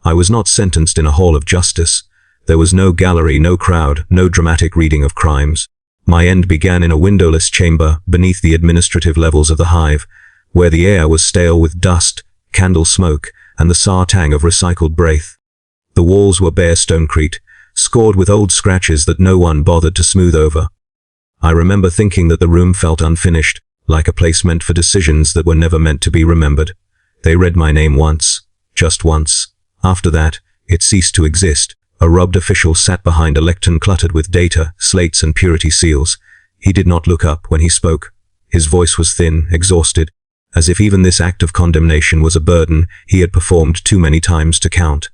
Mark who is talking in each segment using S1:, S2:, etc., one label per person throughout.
S1: I was not sentenced in a hall of justice. There was no gallery, no crowd, no dramatic reading of crimes. My end began in a windowless chamber beneath the administrative levels of the hive, where the air was stale with dust, candle smoke, and the sour tang of recycled breath. The walls were bare stonecrete, scored with old scratches that no one bothered to smooth over. I remember thinking that the room felt unfinished, like a place meant for decisions that were never meant to be remembered. They read my name once, just once. After that, it ceased to exist. A rubbed official sat behind a lectern cluttered with data, slates and purity seals. He did not look up when he spoke. His voice was thin, exhausted, as if even this act of condemnation was a burden he had performed too many times to count.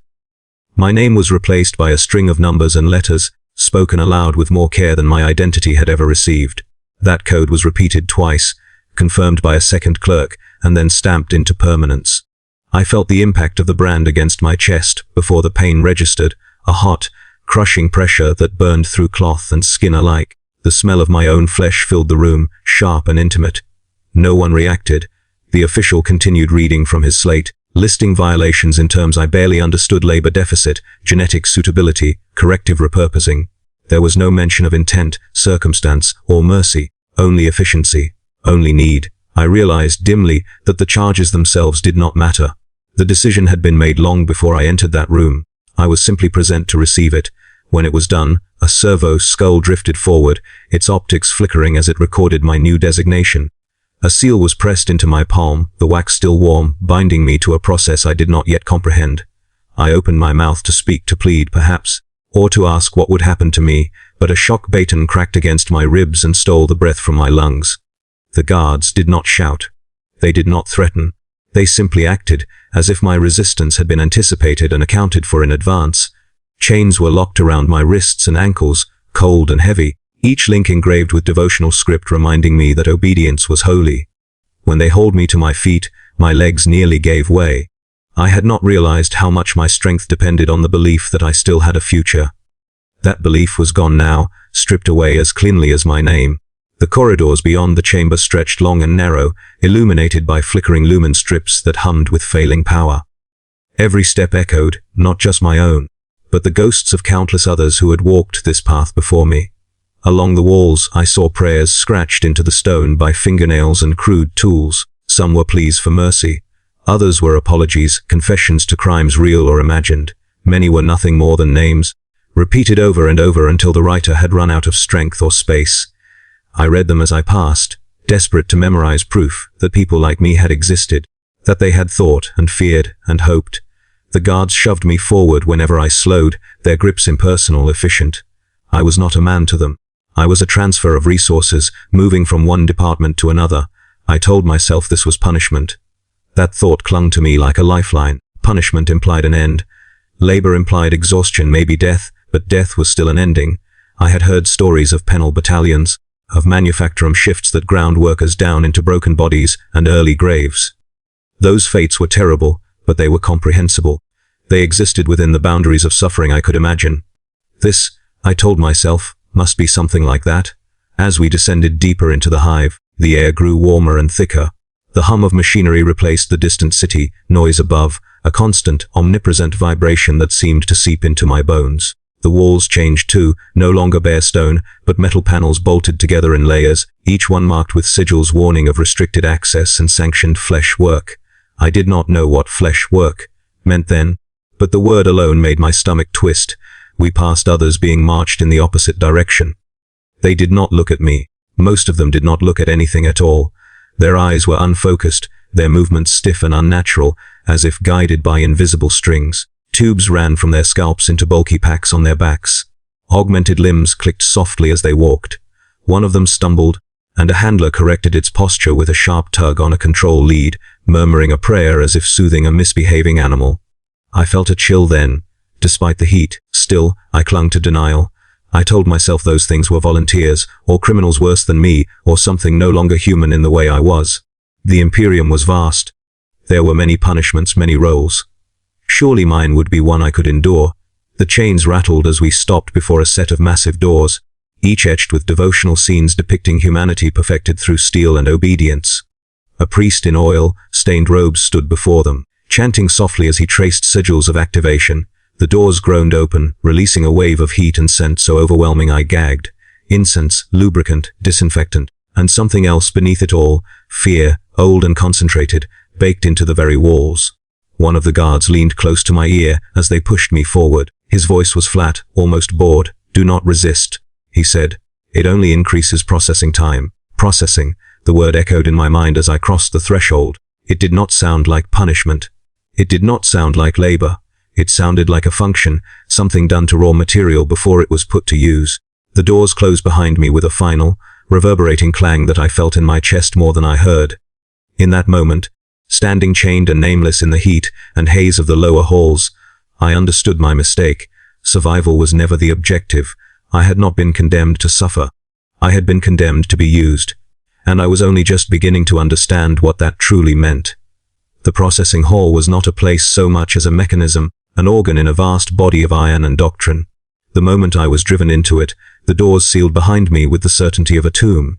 S1: My name was replaced by a string of numbers and letters, spoken aloud with more care than my identity had ever received. That code was repeated twice, confirmed by a second clerk, and then stamped into permanence. I felt the impact of the brand against my chest before the pain registered, a hot, crushing pressure that burned through cloth and skin alike. The smell of my own flesh filled the room, sharp and intimate. No one reacted. The official continued reading from his slate, listing violations in terms I barely understood: labor deficit, genetic suitability, corrective repurposing. There was no mention of intent, circumstance, or mercy, only efficiency, only need. I realized dimly that the charges themselves did not matter. The decision had been made long before I entered that room. I was simply present to receive it. When it was done, a servo skull drifted forward, its optics flickering as it recorded my new designation. A seal was pressed into my palm, the wax still warm, binding me to a process I did not yet comprehend. I opened my mouth to speak, to plead perhaps, or to ask what would happen to me, but a shock baton cracked against my ribs and stole the breath from my lungs. The guards did not shout. They did not threaten. They simply acted, as if my resistance had been anticipated and accounted for in advance. Chains were locked around my wrists and ankles, cold and heavy, each link engraved with devotional script reminding me that obedience was holy. When they hauled me to my feet, my legs nearly gave way. I had not realized how much my strength depended on the belief that I still had a future. That belief was gone now, stripped away as cleanly as my name. The corridors beyond the chamber stretched long and narrow, illuminated by flickering lumen strips that hummed with failing power. Every step echoed, not just my own, but the ghosts of countless others who had walked this path before me. Along the walls, I saw prayers scratched into the stone by fingernails and crude tools. Some were pleas for mercy. Others were apologies, confessions to crimes real or imagined. Many were nothing more than names, repeated over and over until the writer had run out of strength or space. I read them as I passed, desperate to memorize proof that people like me had existed, that they had thought and feared and hoped. The guards shoved me forward whenever I slowed, their grips impersonal, efficient. I was not a man to them. I was a transfer of resources, moving from one department to another. I told myself this was punishment. That thought clung to me like a lifeline. Punishment implied an end. Labor implied exhaustion, maybe death, but death was still an ending. I had heard stories of penal battalions, of manufacturum shifts that ground workers down into broken bodies and early graves. Those fates were terrible, but they were comprehensible. They existed within the boundaries of suffering I could imagine. This, I told myself, must be something like that. As we descended deeper into the hive, the air grew warmer and thicker. The hum of machinery replaced the distant city, noise above, a constant, omnipresent vibration that seemed to seep into my bones. The walls changed too, no longer bare stone, but metal panels bolted together in layers, each one marked with sigils warning of restricted access and sanctioned flesh work. I did not know what flesh work meant then, but the word alone made my stomach twist. We passed others being marched in the opposite direction. They did not look at me. Most of them did not look at anything at all. Their eyes were unfocused, their movements stiff and unnatural, as if guided by invisible strings. Tubes ran from their scalps into bulky packs on their backs. Augmented limbs clicked softly as they walked. One of them stumbled, and a handler corrected its posture with a sharp tug on a control lead, murmuring a prayer as if soothing a misbehaving animal. I felt a chill then. Despite the heat, still, I clung to denial. I told myself those things were volunteers, or criminals worse than me, or something no longer human in the way I was. The Imperium was vast. There were many punishments, many roles. Surely mine would be one I could endure. The chains rattled as we stopped before a set of massive doors, each etched with devotional scenes depicting humanity perfected through steel and obedience. A priest in oil-stained robes stood before them, chanting softly as he traced sigils of activation. The doors groaned open, releasing a wave of heat and scent so overwhelming I gagged. Incense, lubricant, disinfectant, and something else beneath it all, fear, old and concentrated, baked into the very walls. One of the guards leaned close to my ear as they pushed me forward. His voice was flat, almost bored. "Do not resist," he said. "It only increases processing time." Processing, the word echoed in my mind as I crossed the threshold. It did not sound like punishment. It did not sound like labor. It sounded like a function, something done to raw material before it was put to use. The doors closed behind me with a final, reverberating clang that I felt in my chest more than I heard. In that moment, standing chained and nameless in the heat and haze of the lower halls, I understood my mistake. Survival was never the objective. I had not been condemned to suffer. I had been condemned to be used. And I was only just beginning to understand what that truly meant. The processing hall was not a place so much as a mechanism, an organ in a vast body of iron and doctrine. The moment I was driven into it, the doors sealed behind me with the certainty of a tomb.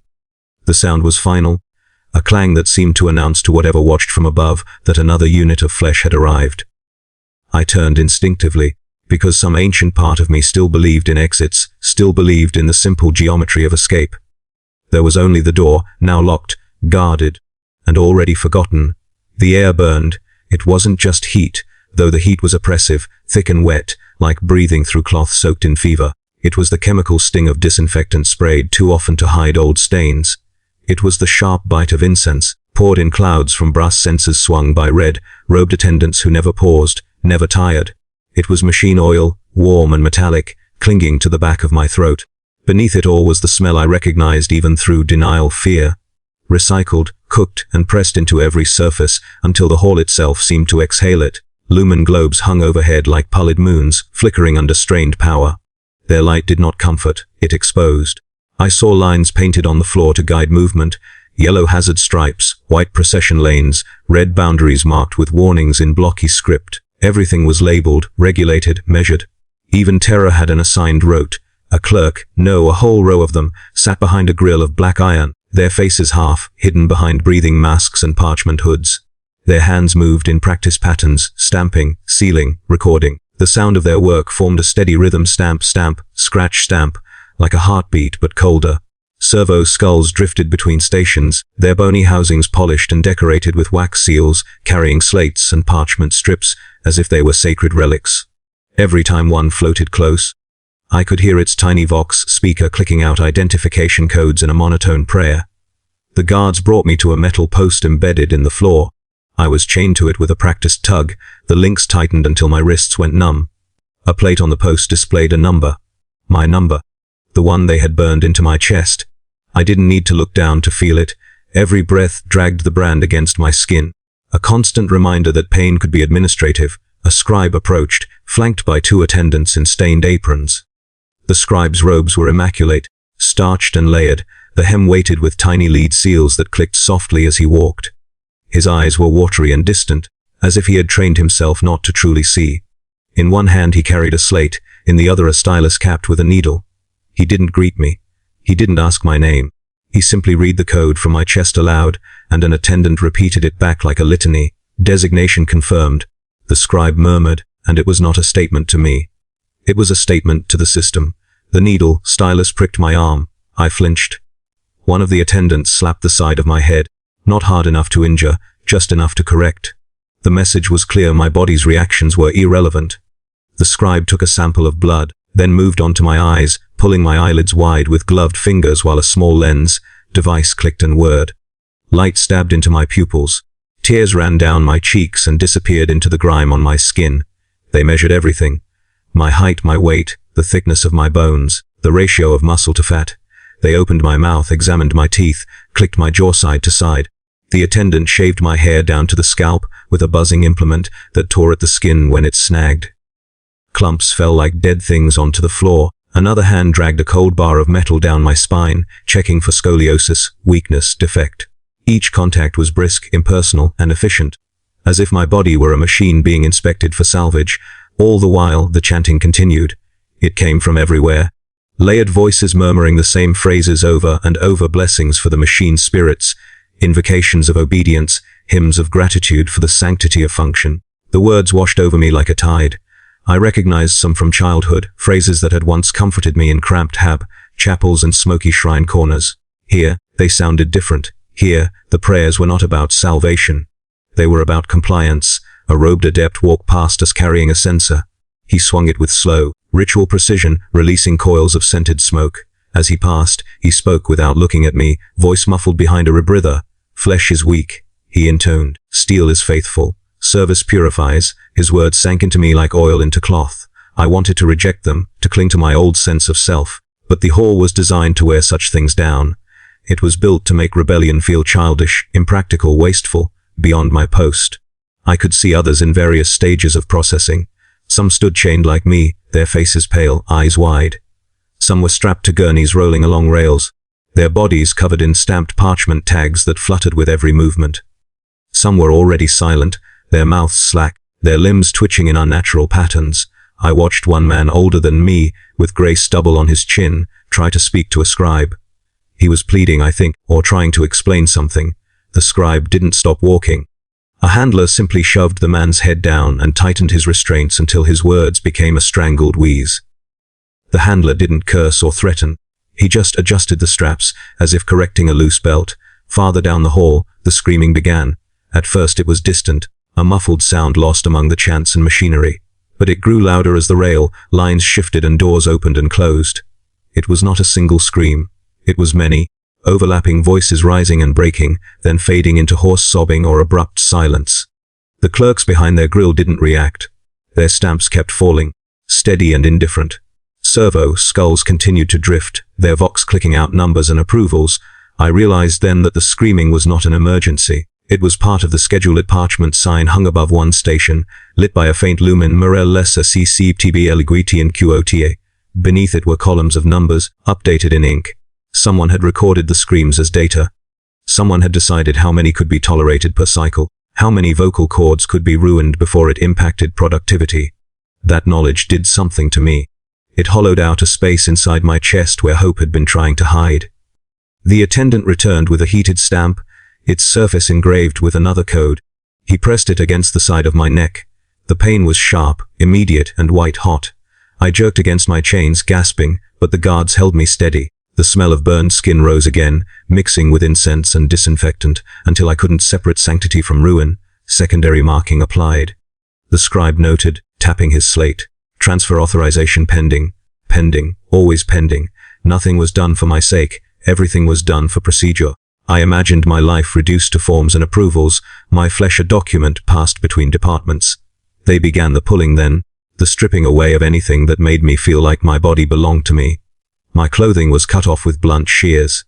S1: The sound was final, a clang that seemed to announce to whatever watched from above that another unit of flesh had arrived. I turned instinctively, because some ancient part of me still believed in exits, still believed in the simple geometry of escape. There was only the door, now locked, guarded, and already forgotten. The air burned. It wasn't just heat, though the heat was oppressive, thick and wet, like breathing through cloth soaked in fever. It was the chemical sting of disinfectant sprayed too often to hide old stains. It was the sharp bite of incense, poured in clouds from brass censers swung by red-robed attendants who never paused, never tired. It was machine oil, warm and metallic, clinging to the back of my throat. Beneath it all was the smell I recognized even through denial, fear. Recycled, cooked, and pressed into every surface until the hall itself seemed to exhale it. Lumen globes hung overhead like pallid moons, flickering under strained power. Their light did not comfort, it exposed. I saw lines painted on the floor to guide movement, yellow hazard stripes, white procession lanes, red boundaries marked with warnings in blocky script. Everything was labeled, regulated, measured. Even terror had an assigned rote. A clerk, no, a whole row of them, sat behind a grill of black iron, their faces half hidden behind breathing masks and parchment hoods. Their hands moved in practice patterns, stamping, sealing, recording. The sound of their work formed a steady rhythm: stamp, stamp, scratch, stamp, like a heartbeat but colder. Servo skulls drifted between stations, their bony housings polished and decorated with wax seals, carrying slates and parchment strips as if they were sacred relics. Every time one floated close, I could hear its tiny vox speaker clicking out identification codes in a monotone prayer. The guards brought me to a metal post embedded in the floor. I was chained to it with a practiced tug, the links tightened until my wrists went numb. A plate on the post displayed a number. My number. The one they had burned into my chest. I didn't need to look down to feel it. Every breath dragged the brand against my skin. A constant reminder that pain could be administrative. A scribe approached, flanked by two attendants in stained aprons. The scribe's robes were immaculate, starched and layered, the hem weighted with tiny lead seals that clicked softly as he walked. His eyes were watery and distant, as if he had trained himself not to truly see. In one hand he carried a slate, in the other a stylus capped with a needle. He didn't greet me. He didn't ask my name. He simply read the code from my chest aloud, and an attendant repeated it back like a litany. Designation confirmed. The scribe murmured, and it was not a statement to me. It was a statement to the system. The needle, stylus pricked my arm. I flinched. One of the attendants slapped the side of my head, not hard enough to injure, just enough to correct. The message was clear: my body's reactions were irrelevant. The scribe took a sample of blood, then moved on to my eyes, pulling my eyelids wide with gloved fingers while a small lens device clicked and whirred. Light stabbed into my pupils. Tears ran down my cheeks and disappeared into the grime on my skin. They measured everything. My height, my weight, the thickness of my bones, the ratio of muscle to fat. They opened my mouth, examined my teeth, clicked my jaw side to side. The attendant shaved my hair down to the scalp with a buzzing implement that tore at the skin when it snagged. Clumps fell like dead things onto the floor. Another hand dragged a cold bar of metal down my spine, checking for scoliosis, weakness, defect. Each contact was brisk, impersonal, and efficient, as if my body were a machine being inspected for salvage. All the while, the chanting continued. It came from everywhere. Layered voices murmuring the same phrases over and over, blessings for the machine spirits, invocations of obedience, hymns of gratitude for the sanctity of function. The words washed over me like a tide. I recognized some from childhood, phrases that had once comforted me in cramped chapels and smoky shrine corners. Here, they sounded different. Here, the prayers were not about salvation. They were about compliance. A robed adept walked past us carrying a censer. He swung it with slow, ritual precision, releasing coils of scented smoke. As he passed, he spoke without looking at me, voice muffled behind a rebrither. Flesh is weak, he intoned. Steel is faithful. Service purifies. His words sank into me like oil into cloth. I wanted to reject them, to cling to my old sense of self. But the hall was designed to wear such things down. It was built to make rebellion feel childish, impractical, wasteful, beyond my post. I could see others in various stages of processing. Some stood chained like me, their faces pale, eyes wide. Some were strapped to gurneys rolling along rails, their bodies covered in stamped parchment tags that fluttered with every movement. Some were already silent, their mouths slack, their limbs twitching in unnatural patterns. I watched one man older than me, with grey stubble on his chin, try to speak to a scribe. He was pleading, I think, or trying to explain something. The scribe didn't stop walking. A handler simply shoved the man's head down and tightened his restraints until his words became a strangled wheeze. The handler didn't curse or threaten. He just adjusted the straps, as if correcting a loose belt. Farther down the hall, the screaming began. At first it was distant, a muffled sound lost among the chants and machinery. But it grew louder as the rail, lines shifted and doors opened and closed. It was not a single scream. It was many, overlapping voices rising and breaking, then fading into hoarse sobbing or abrupt silence. The clerks behind their grill didn't react. Their stamps kept falling, steady and indifferent. Servo skulls continued to drift, their vox clicking out numbers and approvals. I realized then that the screaming was not an emergency. It was part of the schedule. A parchment sign hung above one station, lit by a faint lumen Morel Lesser CCTB Eliguiti and QOTA. Beneath it were columns of numbers, updated in ink. Someone had recorded the screams as data. Someone had decided how many could be tolerated per cycle, how many vocal cords could be ruined before it impacted productivity. That knowledge did something to me. It hollowed out a space inside my chest where hope had been trying to hide. The attendant returned with a heated stamp, its surface engraved with another code. He pressed it against the side of my neck. The pain was sharp, immediate, and white-hot. I jerked against my chains, gasping, but the guards held me steady. The smell of burned skin rose again, mixing with incense and disinfectant, until I couldn't separate sanctity from ruin. Secondary marking applied. The scribe noted, tapping his slate. Transfer authorization pending. Pending, always pending. Nothing was done for my sake, everything was done for procedure. I imagined my life reduced to forms and approvals, my flesh a document passed between departments. They began the pulling then, the stripping away of anything that made me feel like my body belonged to me. My clothing was cut off with blunt shears.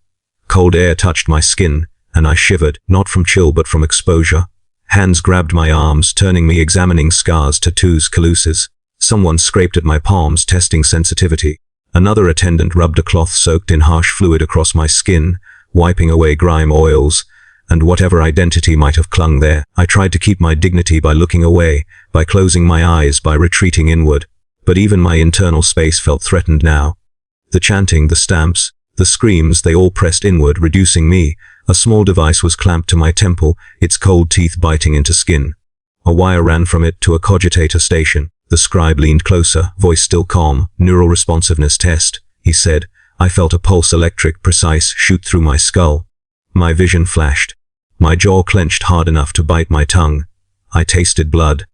S1: Cold air touched my skin, and I shivered, not from chill but from exposure. Hands grabbed my arms, turning me, examining scars, tattoos, calluses. Someone scraped at my palms, testing sensitivity. Another attendant rubbed a cloth soaked in harsh fluid across my skin, wiping away grime, oils, and whatever identity might have clung there. I tried to keep my dignity by looking away, by closing my eyes, by retreating inward. But even my internal space felt threatened now. The chanting, the stamps, the screams, they all pressed inward, reducing me. A small device was clamped to my temple, its cold teeth biting into skin. A wire ran from it to a cogitator station. The scribe leaned closer, voice still calm. Neural responsiveness test, he said. I felt a pulse, electric, precise, shoot through my skull. My vision flashed. My jaw clenched hard enough to bite my tongue. I tasted blood.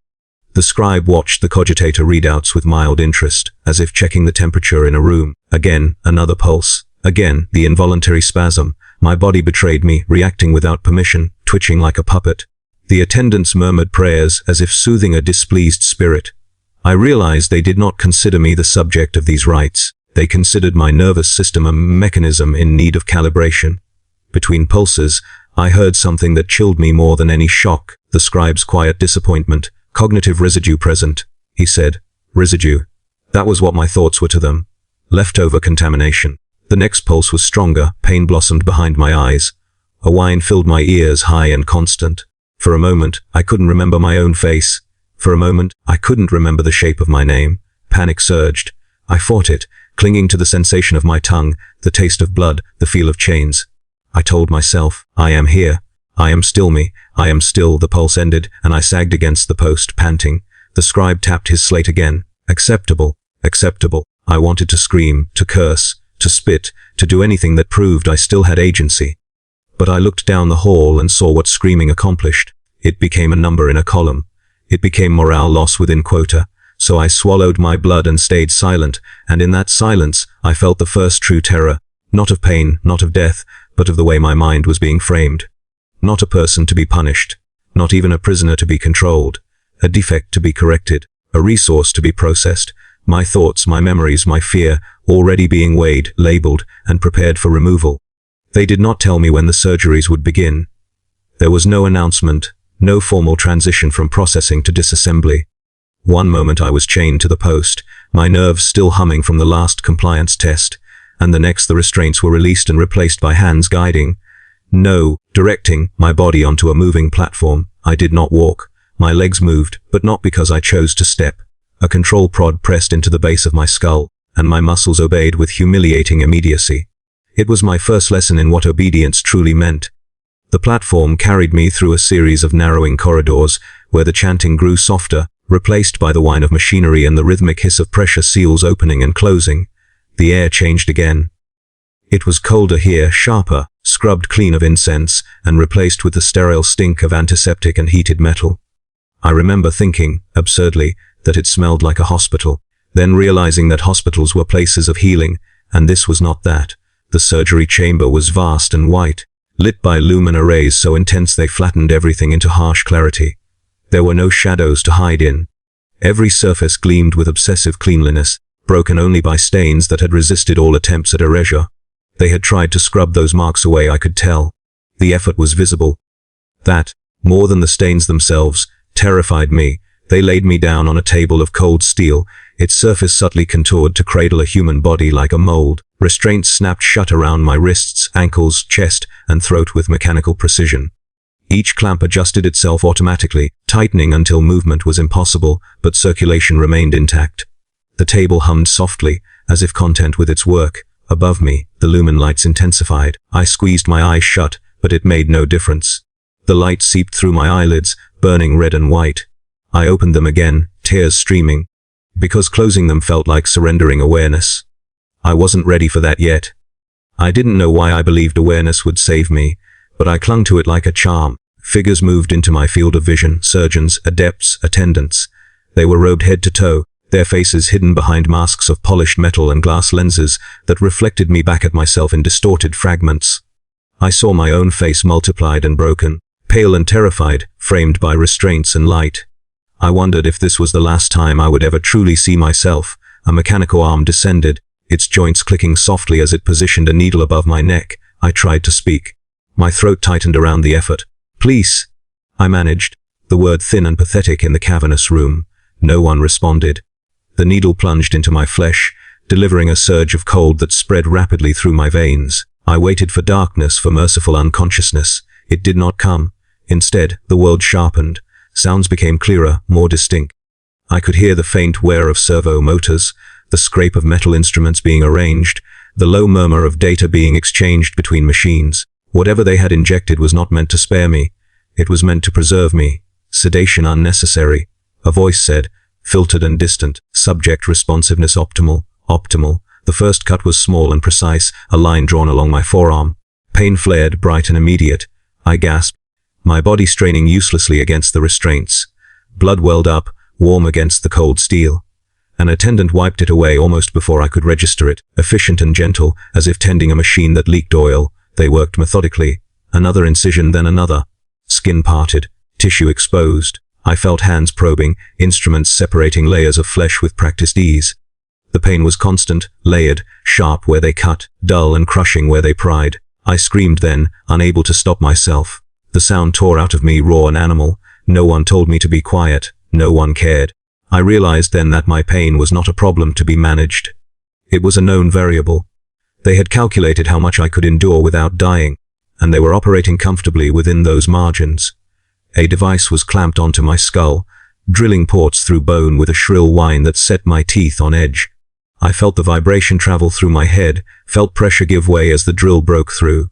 S1: The scribe watched the cogitator readouts with mild interest, as if checking the temperature in a room. Again, another pulse. Again, the involuntary spasm. My body betrayed me, reacting without permission, twitching like a puppet. The attendants murmured prayers, as if soothing a displeased spirit. I realized they did not consider me the subject of these rites. They considered my nervous system a mechanism in need of calibration. Between pulses, I heard something that chilled me more than any shock. The scribe's quiet disappointment. Cognitive residue present, he said. Residue. That was what my thoughts were to them. Leftover contamination. The next pulse was stronger, pain blossomed behind my eyes. A whine filled my ears, high and constant. For a moment, I couldn't remember my own face. For a moment, I couldn't remember the shape of my name. Panic surged. I fought it, clinging to the sensation of my tongue, the taste of blood, the feel of chains. I told myself, I am here. I am still me, I am still. The pulse ended, and I sagged against the post, panting. The scribe tapped his slate again. Acceptable, acceptable. I wanted to scream, to curse, to spit, to do anything that proved I still had agency. But I looked down the hall and saw what screaming accomplished. It became a number in a column. It became morale loss within quota. So I swallowed my blood and stayed silent, and in that silence, I felt the first true terror, not of pain, not of death, but of the way my mind was being framed. Not a person to be punished, not even a prisoner to be controlled, a defect to be corrected, a resource to be processed, my thoughts, my memories, my fear, already being weighed, labeled, and prepared for removal. They did not tell me when the surgeries would begin. There was no announcement, no formal transition from processing to disassembly. One moment I was chained to the post, my nerves still humming from the last compliance test, and the next the restraints were released and replaced by hands guiding, no, directing, my body onto a moving platform. I did not walk. My legs moved, but not because I chose to step. A control prod pressed into the base of my skull, and my muscles obeyed with humiliating immediacy. It was my first lesson in what obedience truly meant. The platform carried me through a series of narrowing corridors, where the chanting grew softer, replaced by the whine of machinery and the rhythmic hiss of pressure seals opening and closing. The air changed again. It was colder here, sharper, scrubbed clean of incense, and replaced with the sterile stink of antiseptic and heated metal. I remember thinking, absurdly, that it smelled like a hospital, then realizing that hospitals were places of healing, and this was not that. The surgery chamber was vast and white, lit by lumen arrays so intense they flattened everything into harsh clarity. There were no shadows to hide in. Every surface gleamed with obsessive cleanliness, broken only by stains that had resisted all attempts at erasure. They had tried to scrub those marks away, I could tell. The effort was visible. That, more than the stains themselves, terrified me. They laid me down on a table of cold steel, its surface subtly contoured to cradle a human body like a mold. Restraints snapped shut around my wrists, ankles, chest, and throat with mechanical precision. Each clamp adjusted itself automatically, tightening until movement was impossible, but circulation remained intact. The table hummed softly, as if content with its work. Above me, the lumen lights intensified. I squeezed my eyes shut, but it made no difference. The light seeped through my eyelids, burning red and white. I opened them again, tears streaming, because closing them felt like surrendering awareness. I wasn't ready for that yet. I didn't know why I believed awareness would save me, but I clung to it like a charm. Figures moved into my field of vision, surgeons, adepts, attendants. They were robed head to toe, their faces hidden behind masks of polished metal and glass lenses that reflected me back at myself in distorted fragments. I saw my own face multiplied and broken, pale and terrified, framed by restraints and light. I wondered if this was the last time I would ever truly see myself. A mechanical arm descended, its joints clicking softly as it positioned a needle above my neck. I tried to speak. My throat tightened around the effort. "Please," I managed, the word thin and pathetic in the cavernous room. No one responded. The needle plunged into my flesh, delivering a surge of cold that spread rapidly through my veins. I waited for darkness, for merciful unconsciousness. It did not come. Instead, the world sharpened. Sounds became clearer, more distinct. I could hear the faint whir of servo motors, the scrape of metal instruments being arranged, the low murmur of data being exchanged between machines. Whatever they had injected was not meant to spare me. It was meant to preserve me. Sedation unnecessary. A voice said, filtered and distant. Subject responsiveness optimal. Optimal. The first cut was small and precise, a line drawn along my forearm. Pain flared, bright and immediate. I gasped, my body straining uselessly against the restraints. Blood welled up, warm against the cold steel. An attendant wiped it away almost before I could register it, efficient and gentle, as if tending a machine that leaked oil. They worked methodically. Another incision, then another. Skin parted, tissue exposed. I felt hands probing, instruments separating layers of flesh with practiced ease. The pain was constant, layered, sharp where they cut, dull and crushing where they pried. I screamed then, unable to stop myself. The sound tore out of me raw and animal. No one told me to be quiet. No one cared. I realized then that my pain was not a problem to be managed. It was a known variable. They had calculated how much I could endure without dying, and they were operating comfortably within those margins. A device was clamped onto my skull, drilling ports through bone with a shrill whine that set my teeth on edge. I felt the vibration travel through my head, felt pressure give way as the drill broke through.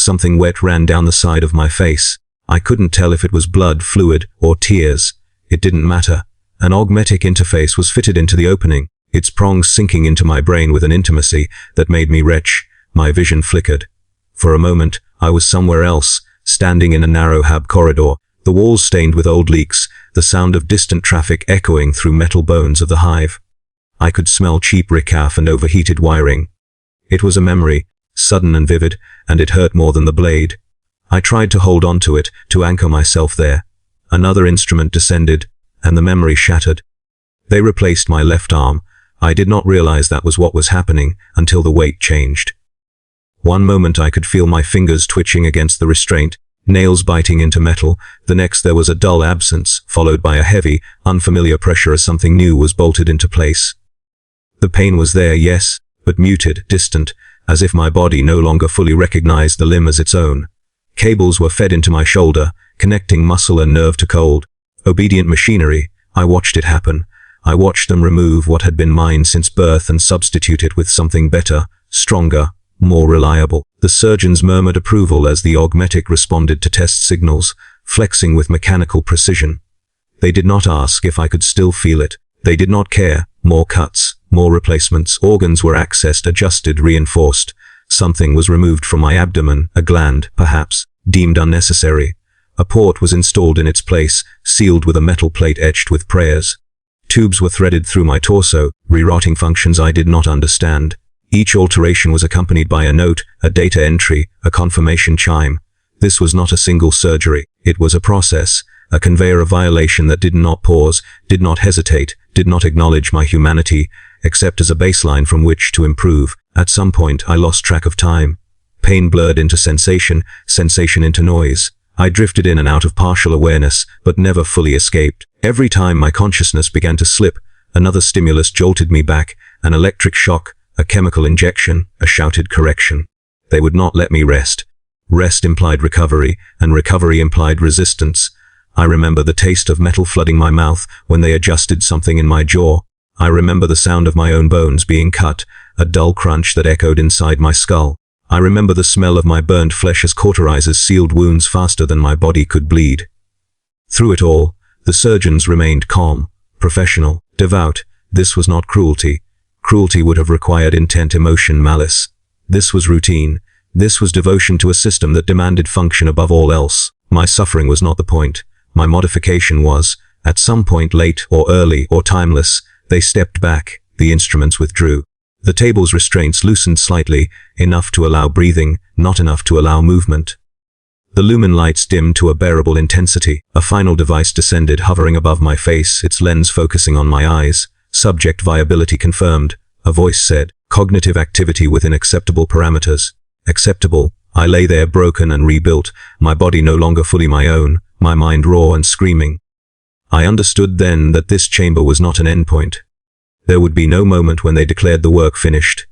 S1: Something wet ran down the side of my face. I couldn't tell if it was blood, fluid, or tears. It didn't matter. An augmetic interface was fitted into the opening, its prongs sinking into my brain with an intimacy that made me retch. My vision flickered. For a moment, I was somewhere else, standing in a narrow hab corridor, the walls stained with old leaks, the sound of distant traffic echoing through metal bones of the hive. I could smell cheap ricaff and overheated wiring. It was a memory, sudden and vivid, and it hurt more than the blade. I tried to hold on to it, to anchor myself there. Another instrument descended, and the memory shattered. They replaced my left arm. I did not realize that was what was happening until the weight changed. One moment I could feel my fingers twitching against the restraint, nails biting into metal. The next there was a dull absence, followed by a heavy, unfamiliar pressure as something new was bolted into place. The pain was there, yes, but muted, distant, as if my body no longer fully recognized the limb as its own. Cables were fed into my shoulder, connecting muscle and nerve to cold. Obedient machinery. I watched it happen. I watched them remove what had been mine since birth and substitute it with something better, stronger, more reliable. The surgeons murmured approval as the augmetic responded to test signals, flexing with mechanical precision. They did not ask if I could still feel it. They did not care. More cuts, more replacements. Organs were accessed, adjusted, reinforced. Something was removed from my abdomen, a gland, perhaps, deemed unnecessary. A port was installed in its place, sealed with a metal plate etched with prayers. Tubes were threaded through my torso, rerouting functions I did not understand. Each alteration was accompanied by a note, a data entry, a confirmation chime. This was not a single surgery. It was a process, a conveyor of violation that did not pause, did not hesitate, did not acknowledge my humanity, except as a baseline from which to improve. At some point, I lost track of time. Pain blurred into sensation, sensation into noise. I drifted in and out of partial awareness, but never fully escaped. Every time my consciousness began to slip, another stimulus jolted me back, an electric shock, a chemical injection, a shouted correction. They would not let me rest. Rest implied recovery, and recovery implied resistance. I remember the taste of metal flooding my mouth when they adjusted something in my jaw. I remember the sound of my own bones being cut, a dull crunch that echoed inside my skull. I remember the smell of my burned flesh as cauterizers sealed wounds faster than my body could bleed. Through it all, the surgeons remained calm, professional, devout. This was not cruelty. Cruelty would have required intent, emotion, malice. This was routine. This was devotion to a system that demanded function above all else. My suffering was not the point. My modification was, at some point late or early or timeless, they stepped back, the instruments withdrew. The table's restraints loosened slightly, enough to allow breathing, not enough to allow movement. The lumen lights dimmed to a bearable intensity. A final device descended, hovering above my face, its lens focusing on my eyes. Subject viability confirmed. A voice said, cognitive activity within acceptable parameters. Acceptable. I lay there broken and rebuilt, my body no longer fully my own, my mind raw and screaming. I understood then that this chamber was not an endpoint. There would be no moment when they declared the work finished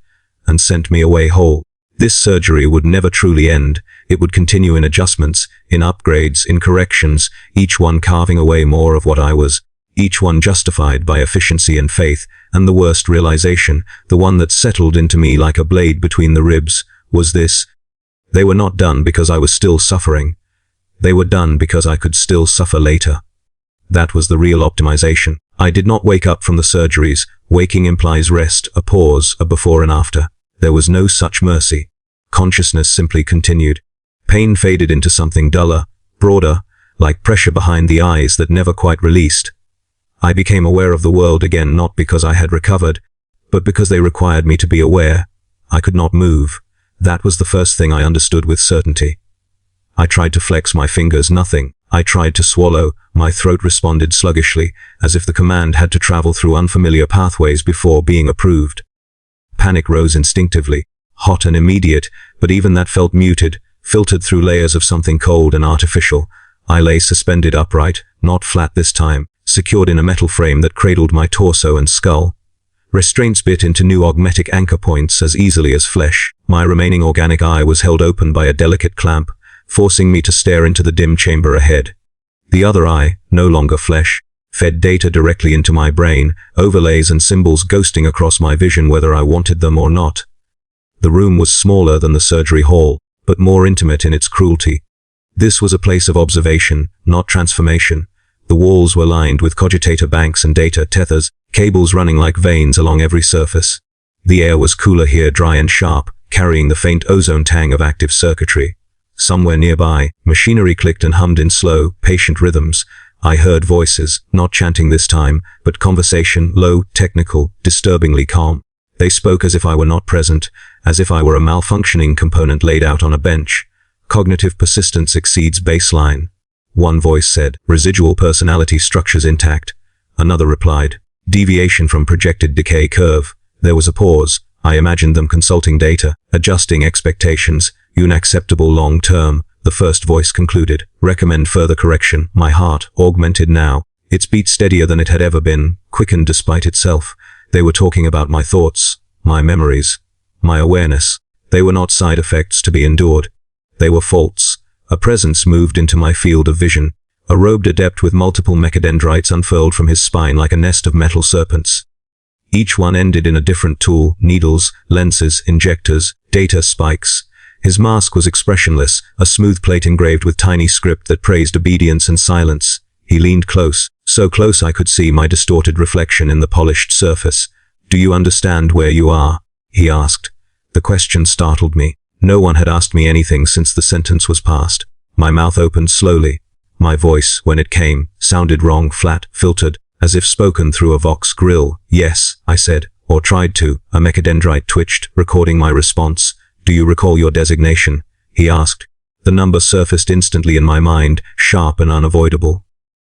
S1: and sent me away whole. This surgery would never truly end. It would continue in adjustments, in upgrades, in corrections, each one carving away more of what I was, each one justified by efficiency and faith, and the worst realization, the one that settled into me like a blade between the ribs, was this: they were not done because I was still suffering. They were done because I could still suffer later. That was the real optimization. I did not wake up from the surgeries. Waking implies rest, a pause, a before and after. There was no such mercy. Consciousness simply continued. Pain faded into something duller, broader, like pressure behind the eyes that never quite released. I became aware of the world again, not because I had recovered, but because they required me to be aware. I could not move. That was the first thing I understood with certainty. I tried to flex my fingers, nothing. I tried to swallow. My throat responded sluggishly, as if the command had to travel through unfamiliar pathways before being approved. Panic rose instinctively, hot and immediate, but even that felt muted, filtered through layers of something cold and artificial. I lay suspended upright, not flat this time, secured in a metal frame that cradled my torso and skull. Restraints bit into new augmetic anchor points as easily as flesh. My remaining organic eye was held open by a delicate clamp, forcing me to stare into the dim chamber ahead. The other eye, no longer flesh, fed data directly into my brain, overlays and symbols ghosting across my vision whether I wanted them or not. The room was smaller than the surgery hall, but more intimate in its cruelty. This was a place of observation, not transformation. The walls were lined with cogitator banks and data tethers, cables running like veins along every surface. The air was cooler here, dry and sharp, carrying the faint ozone tang of active circuitry. Somewhere nearby, machinery clicked and hummed in slow, patient rhythms. I heard voices, not chanting this time, but conversation, low, technical, disturbingly calm. They spoke as if I were not present, as if I were a malfunctioning component laid out on a bench. Cognitive persistence exceeds baseline. One voice said, residual personality structures intact. Another replied, deviation from projected decay curve. There was a pause. I imagined them consulting data, adjusting expectations, unacceptable long term. The first voice concluded, recommend further correction. My heart, augmented now. Its beat steadier than it had ever been, quickened despite itself. They were talking about my thoughts, my memories, my awareness. They were not side effects to be endured. They were faults. A presence moved into my field of vision. A robed adept with multiple mechadendrites unfurled from his spine like a nest of metal serpents. Each one ended in a different tool, needles, lenses, injectors, data spikes. His mask was expressionless, a smooth plate engraved with tiny script that praised obedience and silence. He leaned close, so close I could see my distorted reflection in the polished surface. Do you understand where you are? He asked. The question startled me. No one had asked me anything since the sentence was passed. My mouth opened slowly. My voice, when it came, sounded wrong, flat, filtered, as if spoken through a Vox grill. Yes, I said, or tried to. A mechadendrite twitched, recording my response. Do you recall your designation? He asked. The number surfaced instantly in my mind, sharp and unavoidable.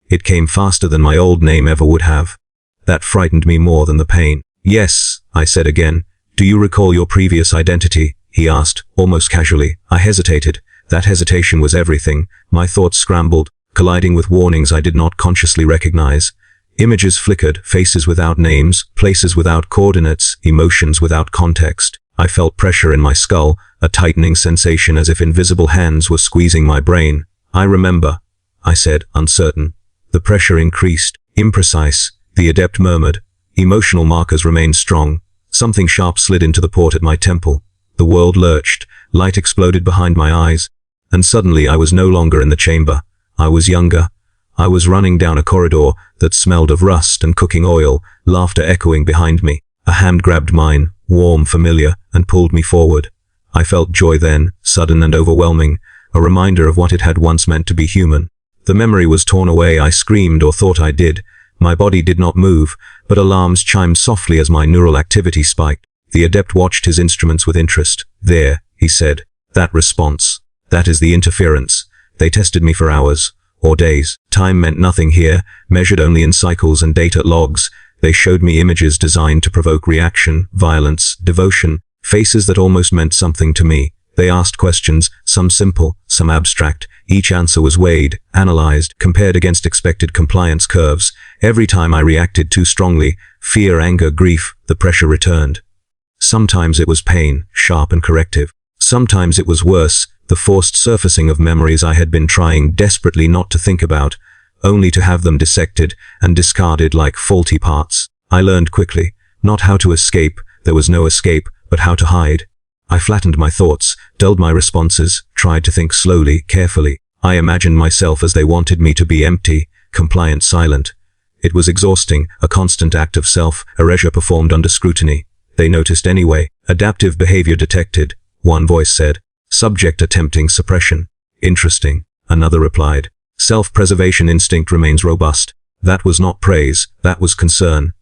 S1: It came faster than my old name ever would have. That frightened me more than the pain. Yes, I said again. Do you recall your previous identity? He asked, almost casually. I hesitated. That hesitation was everything. My thoughts scrambled, colliding with warnings I did not consciously recognize. Images flickered, faces without names, places without coordinates, emotions without context. I felt pressure in my skull, a tightening sensation as if invisible hands were squeezing my brain. I remember, I said, uncertain. The pressure increased, imprecise. The adept murmured. Emotional markers remained strong. Something sharp slid into the port at my temple. The world lurched, light exploded behind my eyes, and suddenly I was no longer in the chamber. I was younger. I was running down a corridor that smelled of rust and cooking oil, laughter echoing behind me. A hand grabbed mine, warm, familiar, and pulled me forward. I felt joy then, sudden and overwhelming, a reminder of what it had once meant to be human. The memory was torn away. I screamed, or thought I did. My body did not move, but alarms chimed softly as my neural activity spiked. The adept watched his instruments with interest. There, he said. That response. That is the interference. They tested me for hours, or days. Time meant nothing here, measured only in cycles and data logs. They showed me images designed to provoke reaction, violence, devotion, faces that almost meant something to me. They asked questions, some simple, some abstract. Each answer was weighed, analyzed, compared against expected compliance curves. Every time I reacted too strongly, fear, anger, grief, the pressure returned. Sometimes it was pain, sharp and corrective. Sometimes it was worse, the forced surfacing of memories I had been trying desperately not to think about, only to have them dissected and discarded like faulty parts. I learned quickly, not how to escape, there was no escape, but how to hide. I flattened my thoughts, dulled my responses, tried to think slowly, carefully. I imagined myself as they wanted me to be, empty, compliant, silent. It was exhausting, a constant act of self-erasure performed under scrutiny. They noticed anyway. Adaptive behavior detected, one voice said. Subject attempting suppression. Interesting, another replied. Self-preservation instinct remains robust. That was not praise, that was concern.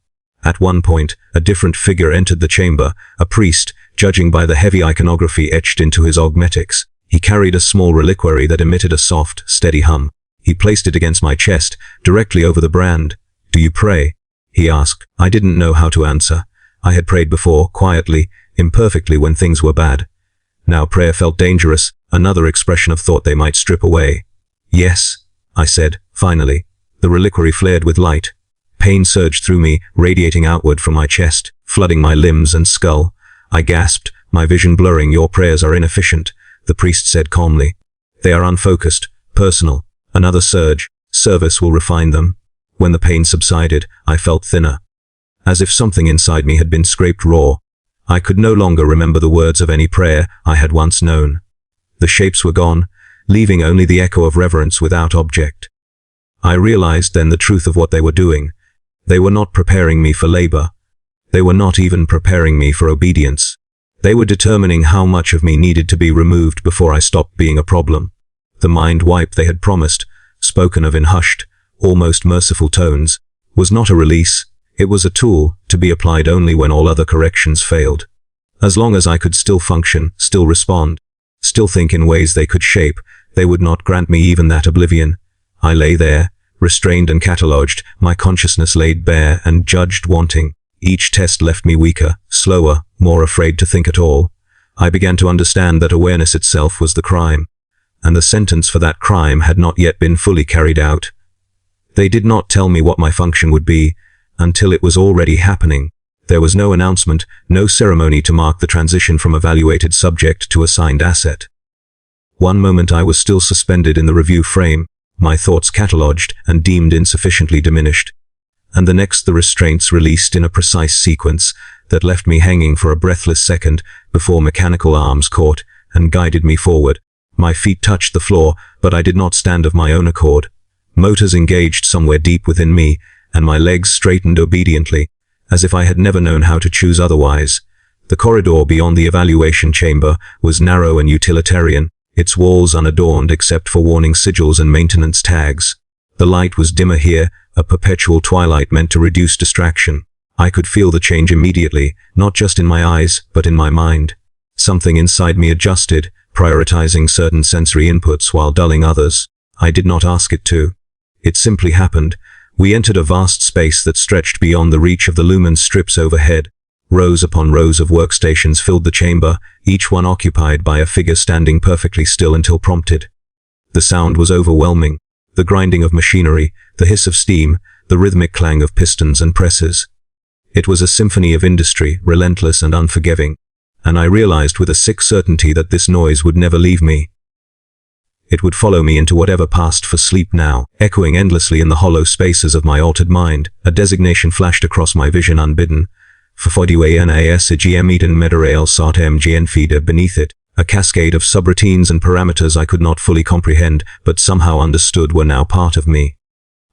S1: At one point, a different figure entered the chamber, a priest, judging by the heavy iconography etched into his augmetics. He carried a small reliquary that emitted a soft, steady hum. He placed it against my chest, directly over the brand. Do you pray? He asked. I didn't know how to answer. I had prayed before, quietly, imperfectly when things were bad. Now prayer felt dangerous, another expression of thought they might strip away. Yes, I said, finally. The reliquary flared with light. Pain surged through me, radiating outward from my chest, flooding my limbs and skull. I gasped, my vision blurring. Your prayers are inefficient, the priest said calmly. They are unfocused, personal. Another surge. Service will refine them. When the pain subsided, I felt thinner. As if something inside me had been scraped raw. I could no longer remember the words of any prayer I had once known. The shapes were gone, leaving only the echo of reverence without object. I realized then the truth of what they were doing. They were not preparing me for labor. They were not even preparing me for obedience. They were determining how much of me needed to be removed before I stopped being a problem. The mind wipe they had promised, spoken of in hushed, almost merciful tones, was not a release. It was a tool, to be applied only when all other corrections failed. As long as I could still function, still respond, still think in ways they could shape, they would not grant me even that oblivion. I lay there, restrained and catalogued, my consciousness laid bare and judged wanting. Each test left me weaker, slower, more afraid to think at all. I began to understand that awareness itself was the crime, and the sentence for that crime had not yet been fully carried out. They did not tell me what my function would be, until it was already happening. There was no announcement, no ceremony to mark the transition from evaluated subject to assigned asset. One moment I was still suspended in the review frame, my thoughts catalogued and deemed insufficiently diminished, and the next the restraints released in a precise sequence that left me hanging for a breathless second before mechanical arms caught and guided me forward. My feet touched the floor, but I did not stand of my own accord. Motors engaged somewhere deep within me, and my legs straightened obediently, as if I had never known how to choose otherwise. The corridor beyond the evaluation chamber was narrow and utilitarian, its walls unadorned except for warning sigils and maintenance tags. The light was dimmer here, a perpetual twilight meant to reduce distraction. I could feel the change immediately, not just in my eyes, but in my mind. Something inside me adjusted, prioritizing certain sensory inputs while dulling others. I did not ask it to. It simply happened. We entered a vast space that stretched beyond the reach of the lumen strips overhead. Rows upon rows of workstations filled the chamber, each one occupied by a figure standing perfectly still until prompted. The sound was overwhelming. The grinding of machinery, the hiss of steam, the rhythmic clang of pistons and presses. It was a symphony of industry, relentless and unforgiving, and I realized with a sick certainty that this noise would never leave me. It would follow me into whatever passed for sleep now, echoing endlessly in the hollow spaces of my altered mind. A designation flashed across my vision unbidden. For 40K GM Eden Mederail Sart MGN feeder beneath it. A cascade of subroutines and parameters I could not fully comprehend, but somehow understood were now part of me.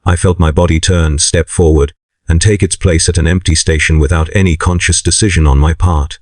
S1: I felt my body turn, step forward, and take its place at an empty station without any conscious decision on my part.